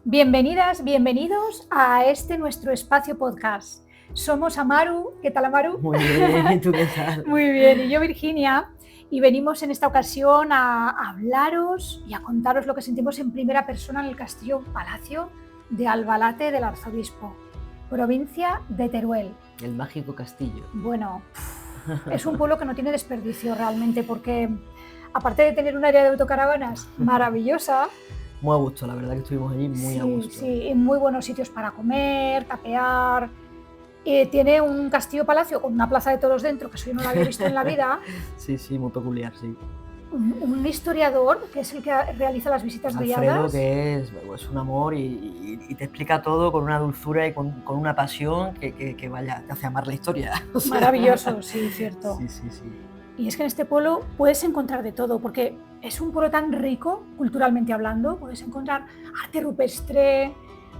Bienvenidas, bienvenidos a este nuestro espacio podcast. Somos Amaru, ¿qué tal Amaru? Muy bien, ¿y tú qué tal? Muy bien, y yo Virginia, y venimos en esta ocasión a hablaros y a contaros lo que sentimos en primera persona en el castillo palacio de Albalate del Arzobispo, provincia de Teruel. El mágico castillo. Bueno, es un pueblo que no tiene desperdicio realmente porque aparte de tener un área de autocaravanas maravillosa, Muy a gusto, la verdad que estuvimos allí muy a gusto. Sí, en muy buenos sitios para comer, tapear. Tiene un castillo-palacio con una plaza de toros dentro, que eso yo no lo había visto en la vida. Sí, muy peculiar, sí. Un historiador, que es el que realiza las visitas guiadas. Alfredo, que es un amor y te explica todo con una dulzura y con una pasión que vaya, te hace amar la historia. O sea, maravilloso, sí, cierto. Sí. Y es que en este pueblo puedes encontrar de todo, porque es un pueblo tan rico, culturalmente hablando. Puedes encontrar arte rupestre,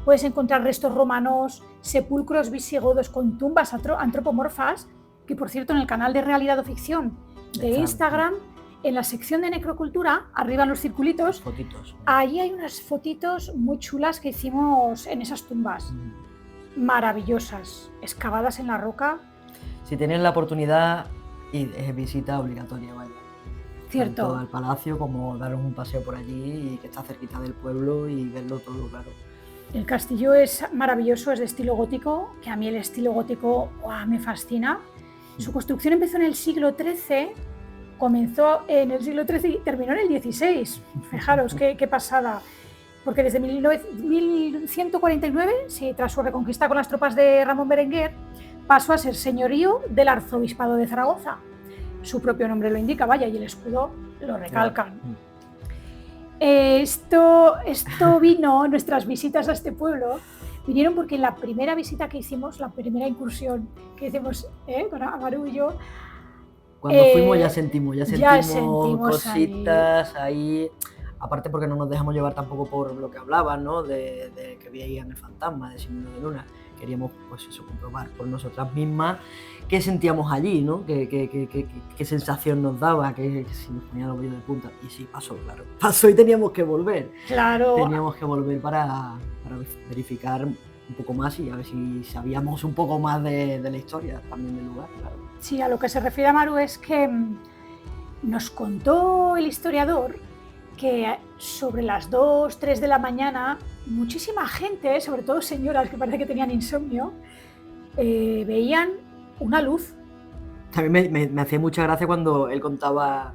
puedes encontrar restos romanos, sepulcros visigodos con tumbas antropomorfas, que por cierto en el canal de Realidad o Ficción de Instagram, en la sección de necrocultura, arriba en los circulitos, fotitos. Ahí hay unas fotitos muy chulas que hicimos en esas tumbas, maravillosas, excavadas en la roca. Si tienes la oportunidad, visita obligatoria, vaya. Cierto. Tanto al palacio como daros un paseo por allí y que está cerquita del pueblo y verlo todo, claro. El castillo es maravilloso, es de estilo gótico, que a mí el estilo gótico me fascina. Su construcción empezó en el siglo XIII, comenzó en el siglo XIII y terminó en el XVI. Fijaros qué pasada. Porque desde 1149, sí, tras su reconquista con las tropas de Ramón Berenguer, pasó a ser señorío del arzobispado de Zaragoza. Su propio nombre lo indica, vaya, y el escudo lo recalcan. Esto vino, nuestras visitas a este pueblo, vinieron porque en la primera visita que hicimos, la primera incursión que hicimos con Amaru y yo, cuando fuimos ya sentimos cositas ahí, aparte porque no nos dejamos llevar tampoco por lo que hablaban, ¿no? De que veían el fantasma de Simón de Luna. Queríamos, pues eso, comprobar por nosotras mismas qué sentíamos allí, ¿no? Qué sensación nos daba, que si nos ponía los vellos de punta. Y sí, pasó, claro. Pasó y teníamos que volver. Claro. Teníamos que volver para verificar un poco más y a ver si sabíamos un poco más de la historia también del lugar, claro. Sí, a lo que se refiere a Maru es que nos contó el historiador que sobre las 2, 3 de la mañana, muchísima gente, sobre todo señoras que parece que tenían insomnio, veían una luz. También me hacía mucha gracia cuando él contaba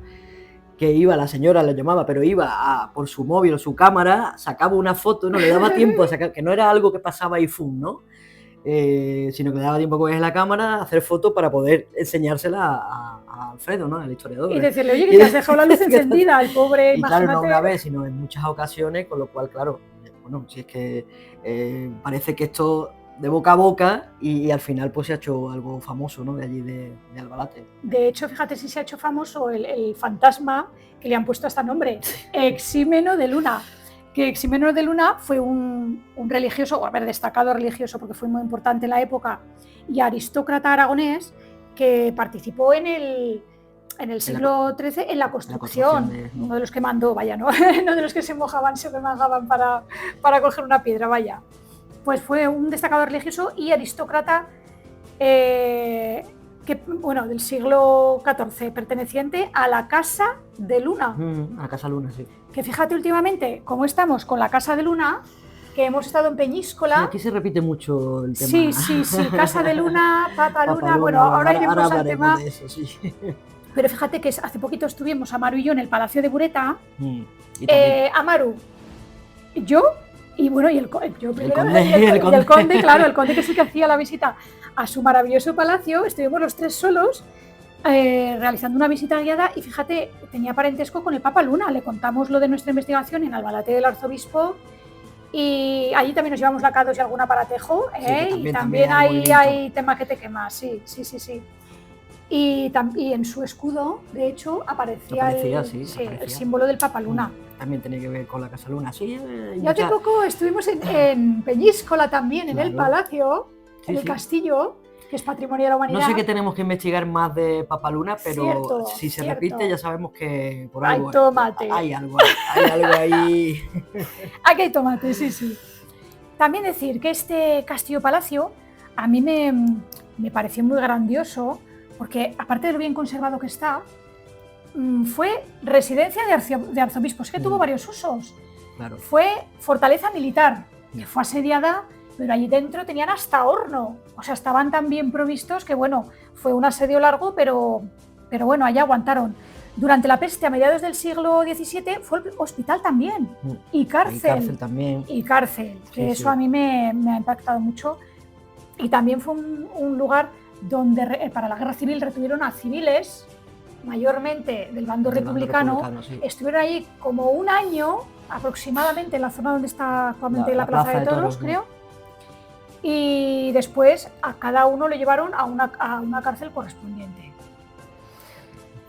que iba, la señora le llamaba, pero iba por su móvil o su cámara, sacaba una foto, no le daba tiempo a sacar, que no era algo que pasaba y ¡fum!, ¿no? Sino que le daba tiempo a coger la cámara, a hacer fotos para poder enseñársela a Alfredo, ¿no? Al historiador. Y decirle, oye, que te has dejado la luz encendida, al pobre, y imagínate. Claro, no una vez, sino en muchas ocasiones, con lo cual, claro, bueno, si es que parece que esto de boca a boca y al final pues se ha hecho algo famoso, ¿no? De allí de Albalate. De hecho, fíjate si se ha hecho famoso el fantasma que le han puesto hasta nombre, Exímeno de Luna. Que Exímeno de Luna fue un religioso, destacado religioso porque fue muy importante en la época, y aristócrata aragonés que participó en el siglo XIII en la construcción, uno de los que mandó, vaya, ¿no? No de los que se mojaban, se remangaban para coger una piedra, vaya. Pues fue un destacado religioso y aristócrata del siglo XIV, perteneciente a la Casa de Luna. A la Casa Luna, sí. Que fíjate últimamente cómo estamos con la Casa de Luna, que hemos estado en Peñíscola. Sí, aquí se repite mucho el tema. Sí, Casa de Luna, Papa Luna, bueno, ahora iremos al tema. De eso, sí. Pero fíjate que hace poquito estuvimos Amaru y yo en el Palacio de Bureta. Amaru, yo y bueno, y el conde, claro, el conde que sí que hacía la visita a su maravilloso palacio. Estuvimos los tres solos realizando una visita guiada y fíjate, tenía parentesco con el Papa Luna. Le contamos lo de nuestra investigación en Albalate del Arzobispo y allí también nos llevamos la K2 y algún aparatejo, y también hay tema que te quema, sí. Y en su escudo, de hecho, aparecía el símbolo del Papa Luna. También tenía que ver con la Casa Luna, sí. Y hace poco estuvimos en Peñíscola también, en el palacio, en el castillo, que es Patrimonio de la Humanidad. No sé qué tenemos que investigar más de Papa Luna, pero si se repite ya sabemos que por algo hay tomate. Hay algo ahí. Aquí hay tomate, sí. También decir que este castillo-palacio a mí me pareció muy grandioso, porque aparte de lo bien conservado que está, fue residencia de arzobispos, que tuvo varios usos. Claro. Fue fortaleza militar, que fue asediada, pero allí dentro tenían hasta horno. O sea, estaban tan bien provistos que, bueno, fue un asedio largo, pero bueno, allá aguantaron. Durante la peste, a mediados del siglo XVII, fue hospital también, y cárcel. Y cárcel también. Y cárcel, que eso a mí me ha impactado mucho. Y también fue un lugar donde para la guerra civil retuvieron a civiles, mayormente del bando republicano. Estuvieron ahí como un año aproximadamente en la zona donde está actualmente la Plaza de Toros, creo. Y después a cada uno lo llevaron a una cárcel correspondiente.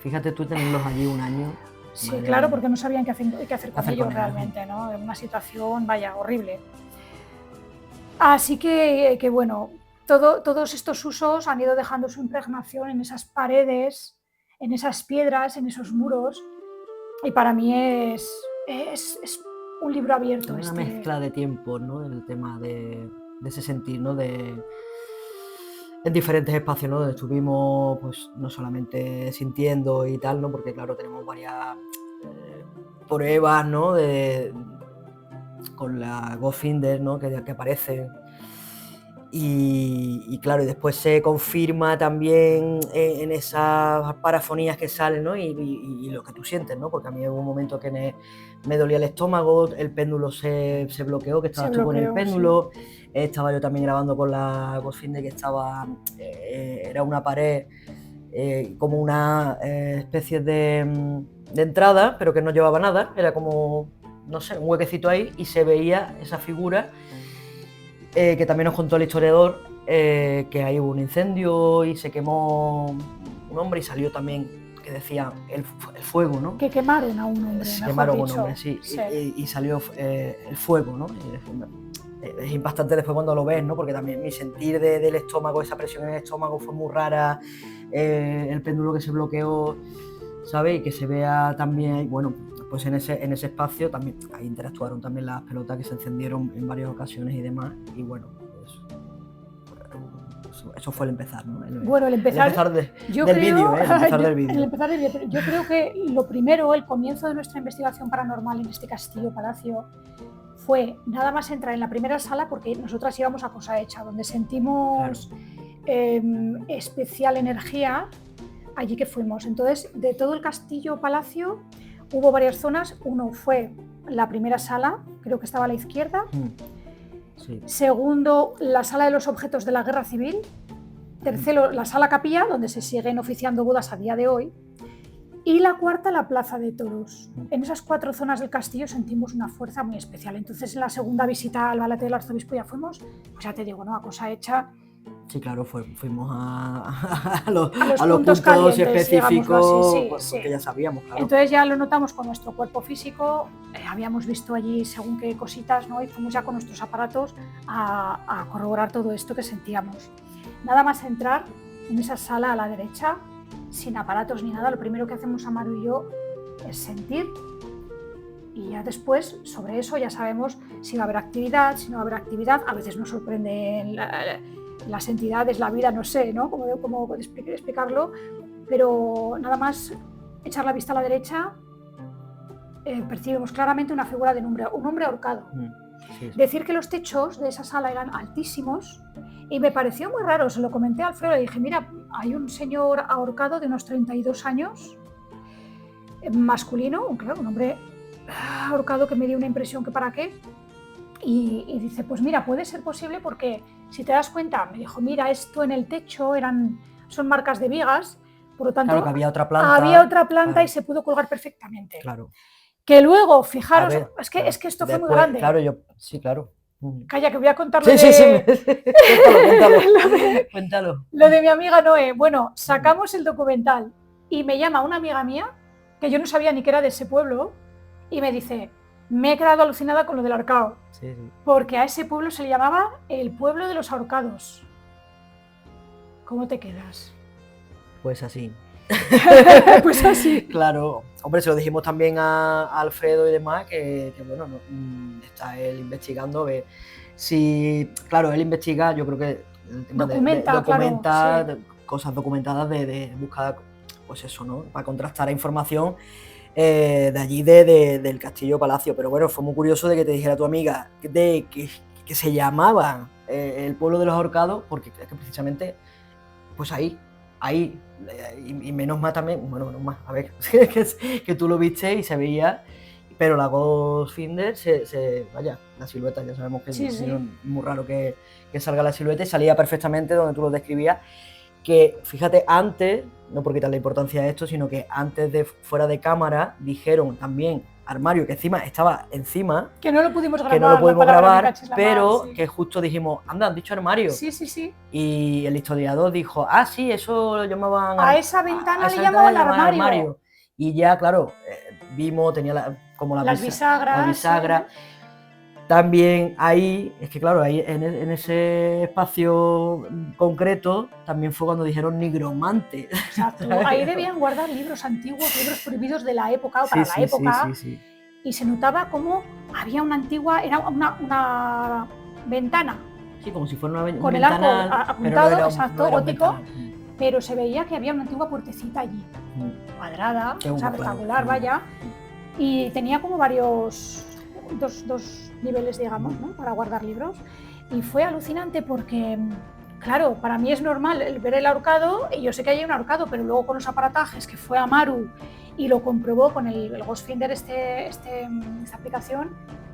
Fíjate tú tenerlos allí un año. Sí, claro, porque no sabían qué hacer con ellos realmente, ¿no? En una situación, vaya, horrible. Así que bueno, todos estos usos han ido dejando su impregnación en esas paredes, en esas piedras, en esos muros, y para mí es un libro abierto. Una mezcla de tiempo, ¿no? El tema de ese sentir, ¿no? En diferentes espacios, ¿no? Donde estuvimos, pues, no solamente sintiendo y tal, ¿no? Porque, claro, tenemos varias pruebas, ¿no? Con la Goldfinger, ¿no? Que aparece. Y claro, y después se confirma también en esas parafonías que salen, ¿no? Y lo que tú sientes, ¿no? Porque a mí hubo un momento que me dolía el estómago, el péndulo se bloqueó, que estabas tú con el péndulo, sí. Estaba yo también grabando con la Goldfinger, que estaba, era una pared, como una especie de entrada, pero que no llevaba nada, era como, no sé, un huequecito ahí, y se veía esa figura. Que también nos contó el historiador, que ahí hubo un incendio y se quemó un hombre, y salió también, que decía, el fuego, ¿no? Que quemaron a un hombre, se quemaron a un hombre, sí. Y salió el fuego, ¿no? Es impactante después cuando lo ves, ¿no? Porque también mi sentir del estómago, esa presión en el estómago fue muy rara, el péndulo que se bloqueó, ¿sabes? Y que se vea también, bueno, pues en ese espacio también ahí interactuaron también las pelotas que se encendieron en varias ocasiones y demás, y bueno, pues, eso fue el empezar, ¿no? El empezar del vídeo, yo creo que lo primero, el comienzo de nuestra investigación paranormal en este castillo-palacio fue nada más entrar en la primera sala, porque nosotras íbamos a cosa hecha, donde sentimos especial energía allí que fuimos. Entonces, de todo el castillo-palacio hubo varias zonas. Uno fue la primera sala, creo que estaba a la izquierda. Sí. Segundo, la sala de los objetos de la guerra civil. Tercero, la sala capilla, donde se siguen oficiando bodas a día de hoy. Y la cuarta, la Plaza de Toros. En esas 4 zonas del castillo sentimos una fuerza muy especial. Entonces, en la segunda visita al Balate del Arzobispo ya fuimos, pues ya te digo, ¿no? A cosa hecha. Sí, claro, fuimos a los puntos calientes, específicos, así, porque ya sabíamos, claro. Entonces ya lo notamos con nuestro cuerpo físico, habíamos visto allí según qué cositas, ¿no? Y fuimos ya con nuestros aparatos a corroborar todo esto que sentíamos. Nada más entrar en esa sala a la derecha, sin aparatos ni nada, lo primero que hacemos Amaru y yo es sentir, y ya después sobre eso ya sabemos si va a haber actividad, si no va a haber actividad. A veces nos sorprenden las entidades, la vida, no sé, ¿no? Cómo explicarlo, pero nada más echar la vista a la derecha, percibimos claramente una figura de un hombre ahorcado. Sí. Decir que los techos de esa sala eran altísimos, y me pareció muy raro, se lo comenté a Alfredo, le dije, mira, hay un señor ahorcado de unos 32 años, masculino, claro, un hombre ahorcado, que me dio una impresión que para qué. Y dice, pues mira, puede ser posible porque si te das cuenta, me dijo, mira, esto en el techo son marcas de vigas, por lo tanto claro, que había otra planta, claro. Y se pudo colgar perfectamente. Claro. Que luego, fijaros, es que esto fue muy grande. Claro, sí, claro. Calla, que voy a contarlo Cuéntalo. Lo de mi amiga Noé. Bueno, sacamos el documental y me llama una amiga mía, que yo no sabía ni que era de ese pueblo, y me dice, me he quedado alucinada con lo del ahorcado. Sí. Porque a ese pueblo se le llamaba el pueblo de los ahorcados. ¿Cómo te quedas? Pues así. Pues así. Claro. hombre, se lo dijimos también a Alfredo y demás, que bueno, está él investigando, ver si, claro, él investiga, yo creo que el tema documenta, claro, cosas documentadas de buscar, pues eso, ¿no? Para contrastar información de allí del Castillo Palacio. Pero bueno, fue muy curioso de que te dijera tu amiga de que se llamaba el pueblo de los ahorcados, porque es que precisamente, pues ahí, y menos más también, bueno, menos más, a ver, que tú lo viste y se veía, pero la Goldfinger vaya, la silueta, ya sabemos que es muy raro que salga la silueta, y salía perfectamente donde tú lo describías, que fíjate, antes, no por quitarle importancia a esto, sino que antes de fuera de cámara dijeron también armario, que encima estaba encima, que no lo pudimos grabar, pero que justo dijimos, anda, han dicho armario. Sí. Y el historiador dijo, sí, eso lo llamaban... A esa ventana le llamaban armario. Y ya, claro, vimos, tenía como las bisagras. También ahí, es que claro, ahí en ese espacio concreto también fue cuando dijeron nigromante. Exacto, ahí debían guardar libros antiguos, libros prohibidos de la época o para la época. Sí. Y se notaba como había una antigua, era una ventana. Sí, como si fuera una ventana. Con el arco apuntado, exacto, gótico, ventana. Pero se veía que había una antigua puertecita allí, cuadrada, rectangular, vaya, y tenía como varios, dos niveles, digamos, ¿no? Para guardar libros. Y fue alucinante porque, claro, para mí es normal ver el ahorcado, y yo sé que hay un ahorcado, pero luego con los aparatajes que fue Amaru y lo comprobó con el Ghostfinder, esta aplicación,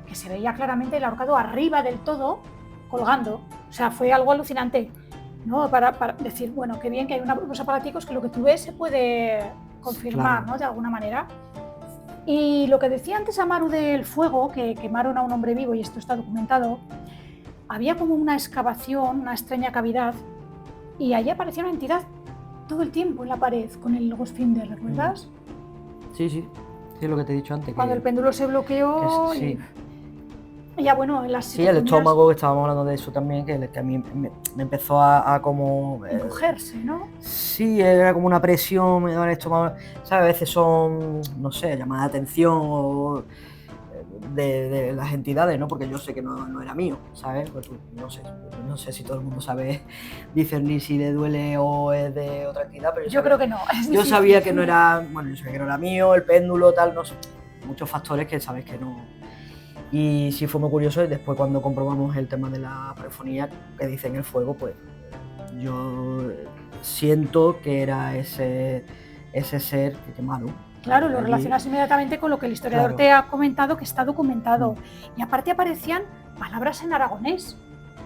que se veía claramente el ahorcado arriba del todo, colgando. O sea, fue algo alucinante, ¿no? Para decir, bueno, qué bien que hay unos aparaticos que lo que tú ves se puede confirmar, ¿no? De alguna manera. Y lo que decía antes Amaru del fuego, que quemaron a un hombre vivo, y esto está documentado, había como una excavación, una extraña cavidad, y allí aparecía una entidad todo el tiempo en la pared con el Ghostfinder, ¿recuerdas? Sí, es lo que te he dicho antes. Cuando el péndulo se bloqueó y ya, bueno, en las el estómago, que estábamos hablando de eso también, que a mí me empezó a como... encogerse, ¿no? Sí, era como una presión, me daba el estómago, ¿sabes? A veces son, no sé, llamadas de atención o de las entidades, ¿no? Porque yo sé que no era mío, ¿sabes? Pues no sé si todo el mundo sabe discernir si le duele o es de otra entidad, pero yo creo que no. Yo sabía que no era, mío, el péndulo, tal, no sé, muchos factores que sabes que no. Y sí fue muy curioso, y después cuando comprobamos el tema de la parafonía que dicen el fuego, pues yo siento que era ese ser que quemaron. Claro, lo relacionas inmediatamente con lo que el historiador te ha comentado, que está documentado. Y aparte aparecían palabras en aragonés,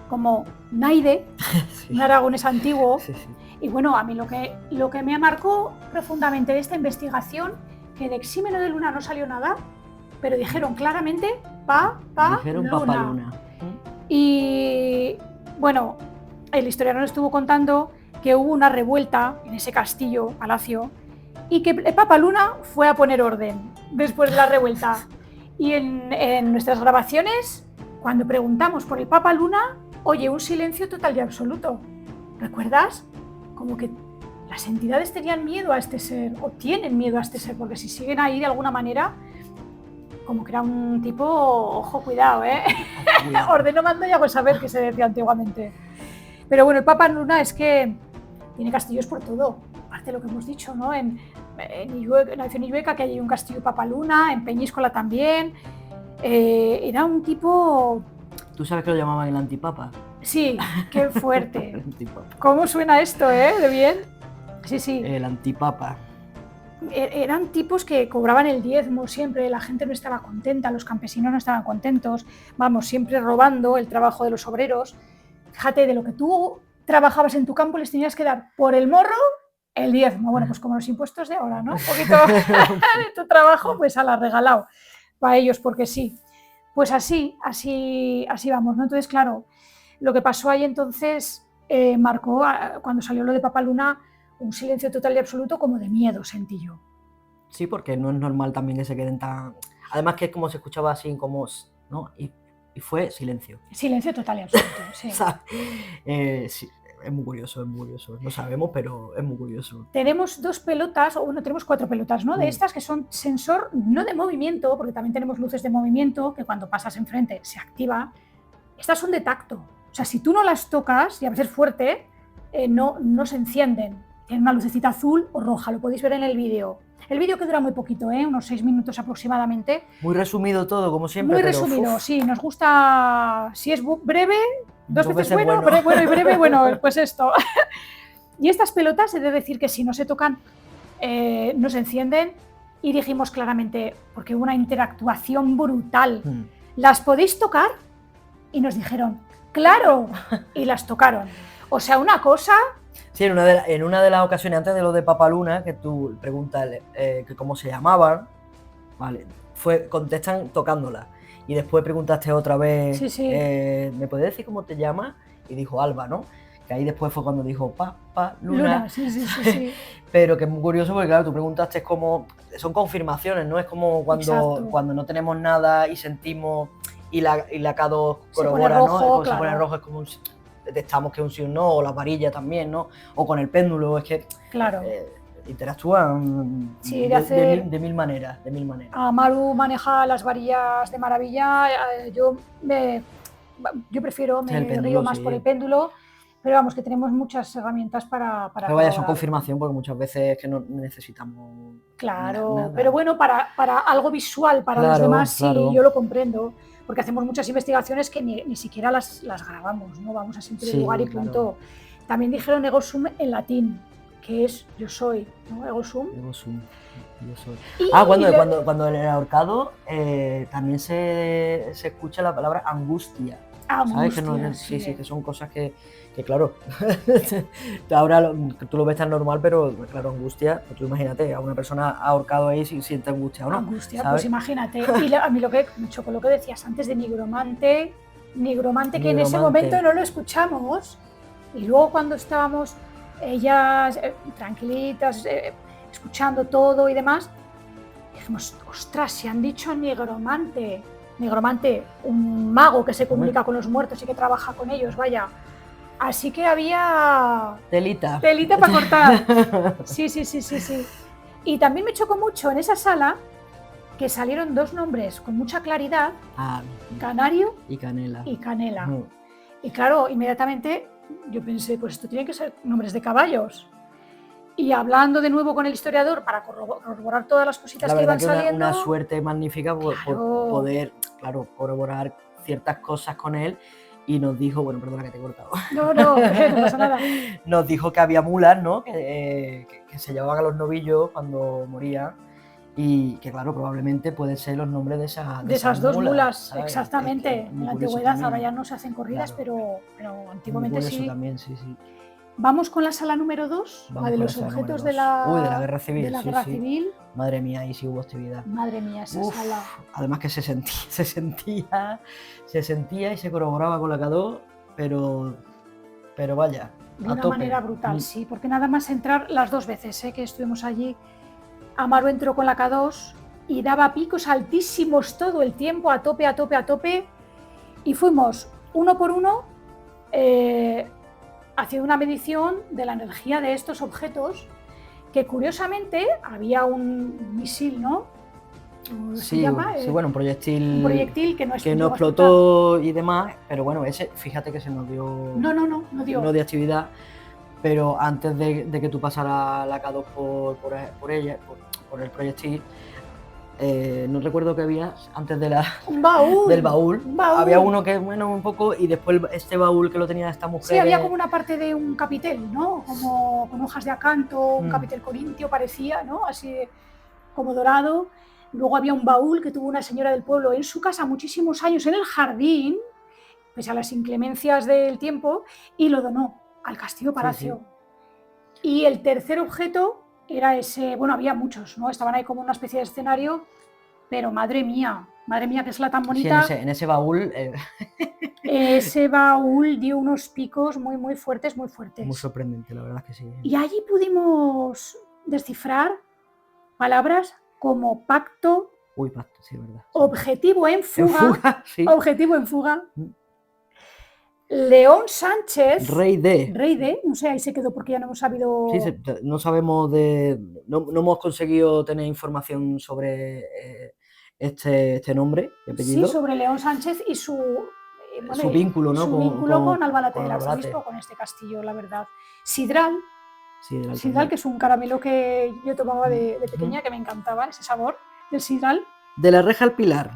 como naide, un aragonés antiguo. Y bueno, a mí lo que me marcó profundamente de esta investigación, que de Exímeno de Luna no salió nada, pero dijeron claramente Luna. Y bueno, el historiador nos estuvo contando que hubo una revuelta en ese castillo, palacio, y que el Papa Luna fue a poner orden después de la revuelta. Y en nuestras grabaciones, cuando preguntamos por el Papa Luna, oye, un silencio total y absoluto. ¿Recuerdas? Como que las entidades tenían miedo a este ser, o tienen miedo a este ser, porque si siguen ahí de alguna manera, como que era un tipo, ojo, cuidado, ordeno, mando y hago saber, que se decía antiguamente. Pero bueno, el Papa Luna es que tiene castillos por todo, aparte de lo que hemos dicho, ¿no? En Illueca, que hay un castillo Papa Luna, en Peñíscola también. Era un tipo... ¿Tú sabes que lo llamaban el antipapa? Sí, qué fuerte. ¿Cómo suena esto, de bien? Sí. El antipapa. Eran tipos que cobraban el diezmo siempre, la gente no estaba contenta, los campesinos no estaban contentos, vamos, siempre robando el trabajo de los obreros. Fíjate, de lo que tú trabajabas en tu campo les tenías que dar por el morro el diezmo. Bueno, pues como los impuestos de ahora, ¿no? Un poquito de tu trabajo, pues a la regalado para ellos, porque sí. Pues así vamos, ¿no? Entonces, claro, lo que pasó ahí entonces marcó, cuando salió lo de Papa Luna, un silencio total y absoluto, como de miedo, sentí yo. Sí, porque no es normal también que se queden tan... Además que es como se escuchaba así, como... ¿no? Y fue silencio. Silencio total y absoluto, sí. Sí, es muy curioso, es muy curioso. No sabemos, pero es muy curioso. Tenemos 2 pelotas, o bueno, tenemos 4 pelotas, ¿no? De estas que son sensor no de movimiento, porque también tenemos luces de movimiento que cuando pasas enfrente se activa. Estas son de tacto. O sea, si tú no las tocas, y a veces fuerte, no se encienden. Tienen una lucecita azul o roja, lo podéis ver en el vídeo. El vídeo que dura muy poquito, unos 6 minutos aproximadamente. Muy resumido todo, como siempre. Muy resumido, sí. Nos gusta, si es breve, 2 veces bueno, bueno y breve, bueno, pues esto. Y estas pelotas, he de decir que si no se tocan, no se encienden. Y dijimos claramente, porque hubo una interactuación brutal, ¿las podéis tocar? Y nos dijeron, ¡claro! Y las tocaron. O sea, una cosa... Sí, en una de las ocasiones, antes de lo de Papaluna, que tú preguntas que cómo se llamaban, vale, contestan tocándola. Y después preguntaste otra vez, sí. ¿Me puedes decir cómo te llamas? Y dijo Alba, ¿no? Que ahí después fue cuando dijo Papaluna. Sí. Pero que es muy curioso porque, claro, tú preguntaste cómo... Son confirmaciones, ¿no? Es como cuando no tenemos nada y sentimos... Y la K2 corrobora, ¿no? Cuando se pone rojo es como detectamos que es un sí o un no, o la varilla también, ¿no? O con el péndulo, es que interactúan de mil maneras, Amaru maneja las varillas de maravilla, yo prefiero, me río más por el péndulo, pero vamos, que tenemos muchas herramientas para pero vaya, son confirmación, porque muchas veces es que no necesitamos nada. Pero bueno, para algo visual, para los demás sí, yo lo comprendo. Porque hacemos muchas investigaciones que ni siquiera las grabamos, ¿no? Vamos a sentir el lugar y punto. También dijeron ego sum en latín, que es yo soy, ¿no? Ego sum. Yo soy. Cuando en el ahorcado también se escucha la palabra angustia. ¿Sabes? Sí, que son cosas que claro, ahora tú lo ves tan normal, pero claro, angustia, pues tú imagínate, a una persona ahorcado ahí si siente angustia o no. Angustia, ¿sabes? Pues imagínate. Y a mí lo que me chocó lo que decías antes de nigromante, que en ese momento no lo escuchamos, y luego cuando estábamos ellas tranquilitas, escuchando todo y demás, dijimos, ostras, se han dicho nigromante, un mago que se comunica con los muertos y que trabaja con ellos, vaya. Así que había... Telita para cortar. Sí. Y también me chocó mucho en esa sala que salieron 2 nombres con mucha claridad, Canario y Canela. Y claro, inmediatamente yo pensé, pues esto tiene que ser nombres de caballos. Y hablando de nuevo con el historiador para corroborar todas las cositas que iban saliendo... Una suerte magnífica por poder, corroborar ciertas cosas con él. Y nos dijo, bueno, perdona que te he cortado. No pasa nada. Nos dijo que había mulas, ¿no? Que se llevaban a los novillos cuando morían. Y que, claro, probablemente pueden ser los nombres de esas 2 mulas, ¿sabes? Exactamente. En la antigüedad ahora ya no se hacen corridas, pero antiguamente sí. También, sí. Vamos con la sala número 2, la de los objetos de la guerra civil. De la guerra civil. Madre mía, ahí sí hubo actividad. Madre mía, esa sala. Además que se sentía y se corroboraba con la K2, pero vaya. De una manera brutal, sí, porque nada más entrar las 2 veces que estuvimos allí, Amaru entró con la K2 y daba picos altísimos todo el tiempo, a tope, y fuimos uno por uno haciendo una medición de la energía de estos objetos, que curiosamente había un misil, ¿no? Sí, bueno, un proyectil que no explotó y demás, pero bueno, ese, fíjate que se nos dio... No dio actividad, pero antes de que tú pasaras la K2 por el proyectil, no recuerdo que había antes del baúl. Había uno que, bueno, un poco, y después este baúl que lo tenía esta mujer. Sí, había como una parte de un capitel, ¿no? Como con hojas de acanto, un capitel corintio parecía, ¿no? Así como dorado. Luego había un baúl que tuvo una señora del pueblo en su casa muchísimos años en el jardín, pese a las inclemencias del tiempo, y lo donó al Castillo Palacio. Sí. Y el tercer objeto era ese, bueno, había muchos, ¿no? Estaban ahí como una especie de escenario, pero madre mía, que es la tan bonita. Sí, en ese baúl... Ese baúl dio unos picos muy fuertes. Muy sorprendente, la verdad es que sí. Y allí pudimos descifrar palabras como pacto, pacto, sí, verdad. Objetivo en fuga. Sí. Objetivo en fuga. León Sánchez. Rey D. No sé, ahí se quedó porque ya no hemos sabido... Sí, no sabemos no hemos conseguido tener información sobre este nombre y apellido. Sí, sobre León Sánchez y su vínculo, ¿no? Su vínculo con Albalate del Arzobispo, con este castillo, la verdad. Sidral, que es un caramelo que yo tomaba de pequeña, que me encantaba, ese sabor del sidral. De la Reja al Pilar.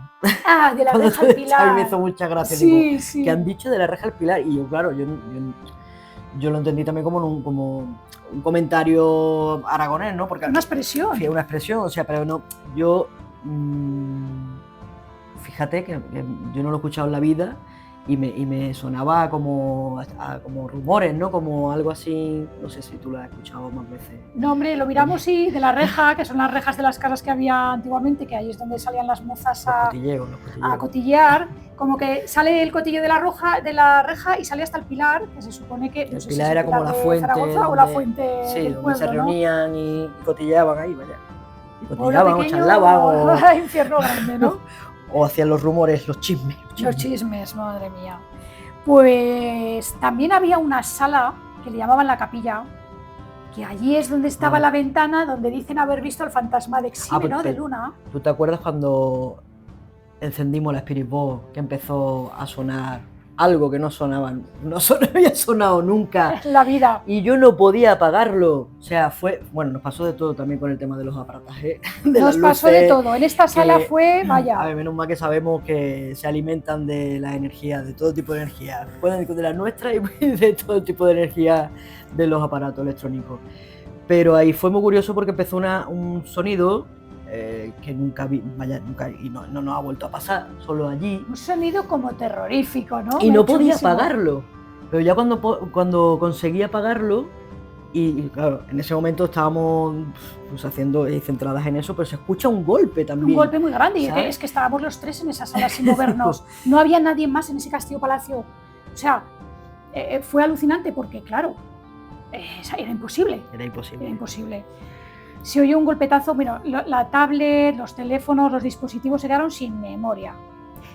Ah, de la Reja al Pilar. A mí me hizo mucha gracia. Sí, digo, sí. Que han dicho de la Reja al Pilar. Y yo, claro, yo lo entendí también como un comentario aragonés, ¿no? Porque una expresión. Sí, una expresión, o sea, pero no, yo... fíjate que yo no lo he escuchado en la vida y me sonaba como rumores, ¿no? Como algo así, no sé si tú lo has escuchado más veces. No, hombre, lo miramos sí, de la reja, que son las rejas de las casas que había antiguamente, que ahí es donde salían las mozas a cotillear, como que sale el cotillo de la reja y sale hasta el pilar, que se supone que... El pilar era como la fuente... Zaragoza, o la fuente sí, del donde pueblo, se reunían, ¿no? Y cotilleaban ahí, vaya. Y cotillaban o charlaban, infierno grande, ¿no? O hacían los rumores, los chismes. Los chismes, madre mía. Pues también había una sala que le llamaban la capilla, que allí es donde estaba la ventana donde dicen haber visto al fantasma de Exime, ¿no? De Luna. ¿Tú te acuerdas cuando encendimos la Spirit Box, que empezó a sonar algo que no había sonado nunca en la vida? Y yo no podía apagarlo. O sea, bueno, nos pasó de todo también con el tema de los aparatajes. Nos pasó de todo. En esta sala fue, vaya. A ver, menos mal que sabemos que se alimentan de la energía, de todo tipo de energía. Pueden de la nuestra y de todo tipo de energía de los aparatos electrónicos. Pero ahí fue muy curioso porque empezó un sonido que nunca vi, y no nos ha vuelto a pasar, solo allí. Un sonido como terrorífico, ¿no? Y no podía apagarlo. Pero ya cuando conseguí apagarlo, y claro, en ese momento estábamos pues, haciendo centradas en eso, pero se escucha un golpe también. Un golpe muy grande, ¿sabes? Y es que estábamos los tres en esa sala sin movernos. No había nadie más en ese castillo palacio. O sea, fue alucinante porque, claro, era imposible. Era imposible. Se oyó un golpetazo, bueno, la tablet, los teléfonos, los dispositivos se quedaron sin memoria.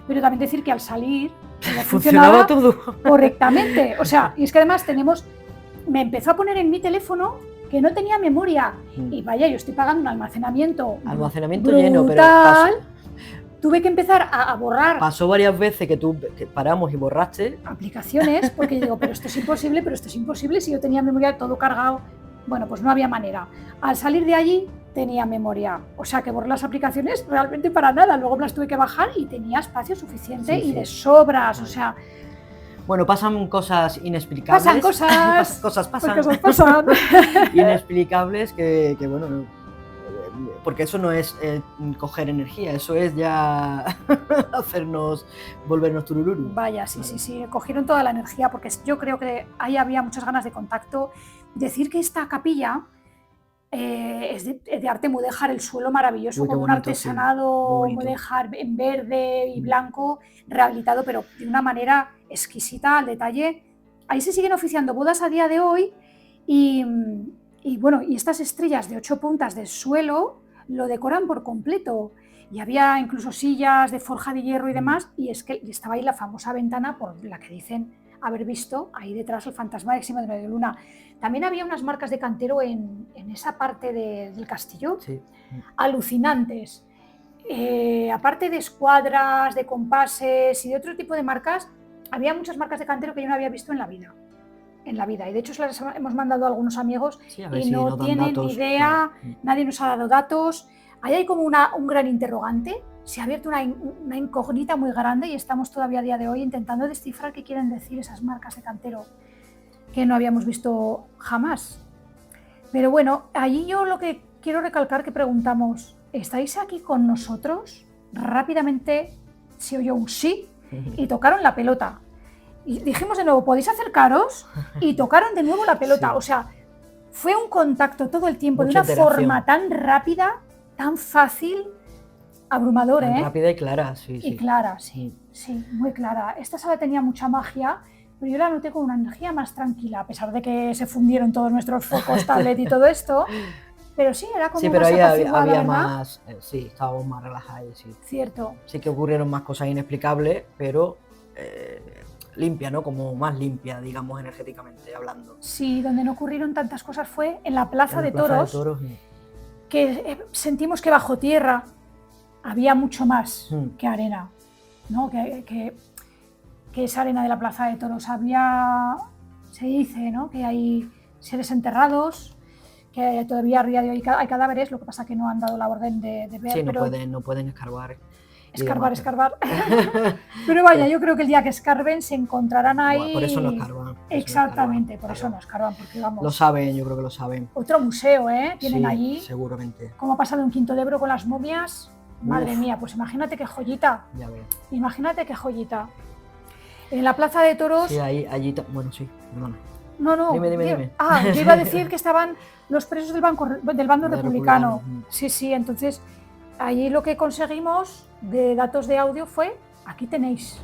Pero también decir que al salir funcionaba todo correctamente. O sea, y es que además me empezó a poner en mi teléfono que no tenía memoria. Y vaya, yo estoy pagando un almacenamiento brutal. Lleno, pero tuve que empezar a borrar. Pasó varias veces que paramos y borraste aplicaciones, porque yo digo, pero esto es imposible, si yo tenía memoria todo cargado. Bueno, pues no había manera. Al salir de allí tenía memoria, o sea que borré las aplicaciones realmente para nada, luego me las tuve que bajar y tenía espacio suficiente y de sobras, o sea... Bueno, pasan cosas inexplicables. Cosas pasan. Inexplicables que bueno, porque eso no es coger energía, eso es ya volvernos turururu. Vaya, sí, cogieron toda la energía porque yo creo que ahí había muchas ganas de contacto. Decir que esta capilla es de arte mudéjar, el suelo maravilloso, con un artesanado mudéjar en verde y blanco, rehabilitado, pero de una manera exquisita al detalle. Ahí se siguen oficiando bodas a día de hoy y bueno, y estas estrellas de 8 puntas del suelo lo decoran por completo. Y había incluso sillas de forja de hierro y demás, y estaba ahí la famosa ventana por la que dicen haber visto ahí detrás el fantasma de Exime de Luna. También había unas marcas de cantero en esa parte del castillo, alucinantes. Aparte de escuadras, de compases y de otro tipo de marcas, había muchas marcas de cantero que yo no había visto en la vida. Y de hecho se las hemos mandado a algunos amigos y no tienen ni idea, nadie nos ha dado datos. Ahí hay como un gran interrogante, se ha abierto una incógnita muy grande y estamos todavía a día de hoy intentando descifrar qué quieren decir esas marcas de cantero que no habíamos visto jamás. Pero bueno, allí yo lo que quiero recalcar que preguntamos, ¿estáis aquí con nosotros? Rápidamente se oyó un sí y tocaron la pelota. Y dijimos de nuevo, ¿podéis acercaros? Y tocaron de nuevo la pelota. Sí. O sea, fue un contacto todo el tiempo, de una forma tan rápida, tan fácil, abrumador, tan rápida y clara, sí. Y clara, sí, muy clara. Esta sala tenía mucha magia, pero yo la noté con una energía más tranquila, a pesar de que se fundieron todos nuestros focos, tablet y todo esto. Pero sí, era como sí, pero ahí había más, sí, estábamos más relajados, sí. Cierto. Sí que ocurrieron más cosas inexplicables, pero limpia, ¿no? Como más limpia, digamos, energéticamente hablando. Sí, donde no ocurrieron tantas cosas fue en la Plaza de Toros, que sentimos que bajo tierra había mucho más que arena, ¿no? Que esa arena de la Plaza de Toros. Se dice, ¿no? Que hay seres enterrados, que todavía a día de hoy hay cadáveres, lo que pasa que no han dado la orden de ver. Sí, no pueden escarbar. Escarbar. Pero vaya, yo creo que el día que escarben se encontrarán ahí. Por eso no escarban. Exactamente, por eso no escarban, porque vamos. Lo saben, yo creo que lo saben. Otro museo, tienen allí. Seguramente. Cómo ha pasado en Quinto de Ebro con las momias. Madre mía, pues imagínate qué joyita. Ya veo. Imagínate qué joyita. En la Plaza de Toros. Sí, allí. Bueno, sí, perdona. No. Dime. Yo iba a decir que estaban los presos del bando republicano. Sí, entonces allí lo que conseguimos de datos de audio fue, aquí tenéis.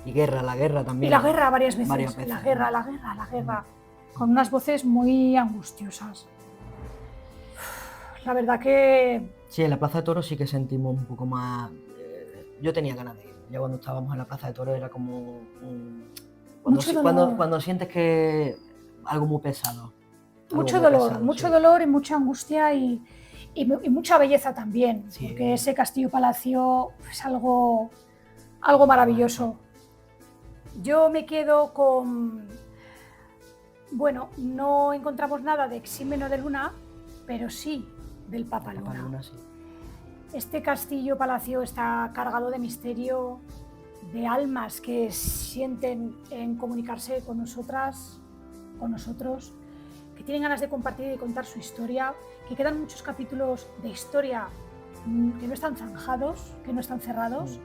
Y la guerra también. Y la guerra varias veces. La guerra. Con unas voces muy angustiosas. La verdad que... Sí, en la Plaza de Toros sí que sentimos un poco más... yo tenía ganas de ir. Ya cuando estábamos en la Plaza de Toros era como... Cuando sientes que algo muy pesado. Mucho dolor y mucha angustia y mucha belleza también, porque ese castillo-palacio es algo maravilloso. Yo me quedo con... Bueno, no encontramos nada de Ximeno de Luna, pero sí del Papa Luna. Sí. Este castillo-palacio está cargado de misterio, de almas que sienten en comunicarse con nosotros, que tienen ganas de compartir y de contar su historia, que quedan muchos capítulos de historia que no están zanjados, que no están cerrados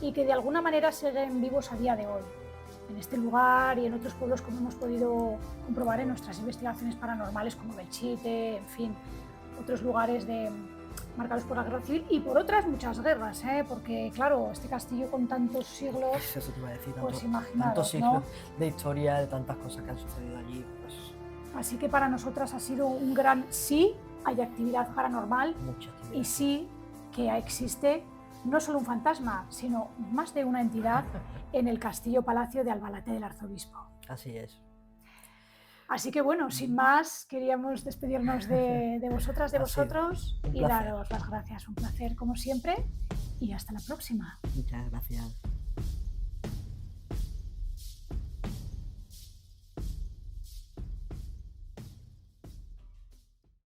y que de alguna manera siguen vivos a día de hoy. En este lugar y en otros pueblos, como hemos podido comprobar en nuestras investigaciones paranormales, como Belchite, en fin, otros lugares marcados por la guerra civil y por otras muchas guerras, porque claro, este castillo con tantos siglos, eso te iba a decir, pues imaginaros, tantos siglos de historia, de tantas cosas que han sucedido allí, pues... Así que para nosotras ha sido un gran sí, hay actividad paranormal, mucha actividad. Y sí que existe no solo un fantasma, sino más de una entidad en el castillo-palacio de Albalate del Arzobispo. Así es. Así que bueno, sin más, queríamos despedirnos de vosotras, de vosotros y daros las gracias. Un placer como siempre y hasta la próxima. Muchas gracias.